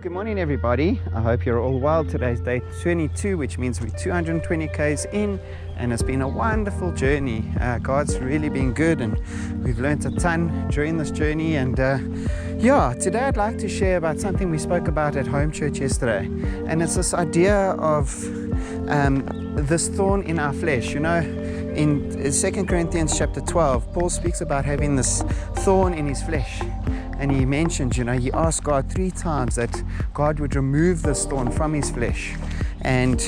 good morning everybody. I hope you're all well. Today's day 22, which means we're 220 Ks in, and it's been a wonderful journey. God's really been good, and we've learned a ton during this journey. And today I'd like to share about something we spoke about at home church yesterday, and it's this idea of this thorn in our flesh. You know, in 2 Corinthians chapter 12, Paul speaks about having this thorn in his flesh. And he mentioned, he asked God 3 times that God would remove this thorn from his flesh. And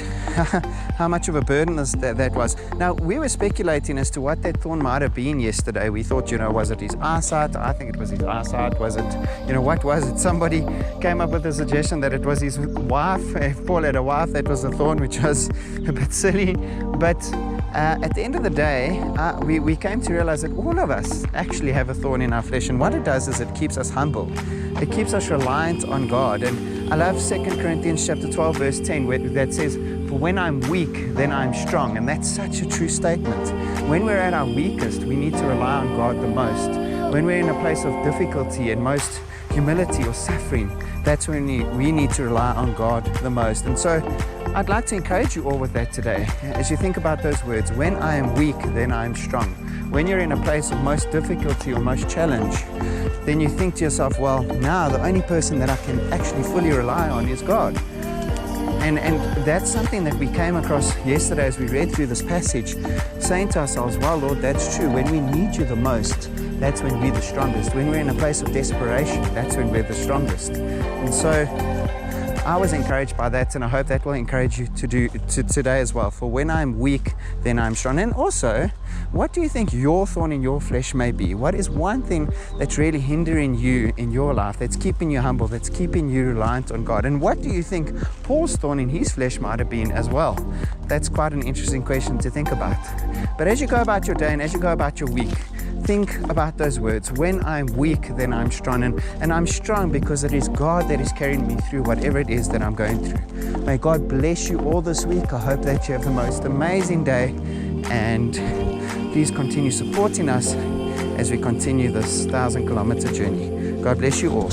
how much of a burden that was. Now, we were speculating as to what that thorn might have been yesterday. We thought, was it his eyesight? I think it was his eyesight. Was it, what was it? Somebody came up with a suggestion that it was his wife. If Paul had a wife, that was a thorn, which was a bit silly. But at the end of the day, we came to realize that all of us actually have a thorn in our flesh, and what it does is it keeps us humble. It keeps us reliant on God. And I love 2 Corinthians chapter 12 verse 10 that says, "For when I'm weak, then I'm strong." And that's such a true statement. When we're at our weakest, we need to rely on God the most. When we're in a place of difficulty and most humility or suffering, that's when we need to rely on God the most. And so I'd like to encourage you all with that today. As you think about those words, when I am weak, then I am strong. When you're in a place of most difficulty or most challenge, then you think to yourself, well, now the only person that I can actually fully rely on is God. And that's something that we came across yesterday as we read through this passage, saying to ourselves, well, Lord, that's true. When we need you the most, that's when we're the strongest. When we're in a place of desperation, that's when we're the strongest. And so I was encouraged by that, and I hope that will encourage you to do today as well. For when I'm weak, then I'm strong. And also, what do you think your thorn in your flesh may be? What is one thing that's really hindering you in your life, that's keeping you humble, that's keeping you reliant on God? And what do you think Paul's thorn in his flesh might have been as well? That's quite an interesting question to think about. But as you go about your day and as you go about your week, think about those words. When I'm weak, then I'm strong. And I'm strong because it is God that is carrying me through whatever it is that I'm going through. May God bless you all this week. I hope that you have the most amazing day. And please continue supporting us as we continue this 1,000-kilometer journey. God bless you all.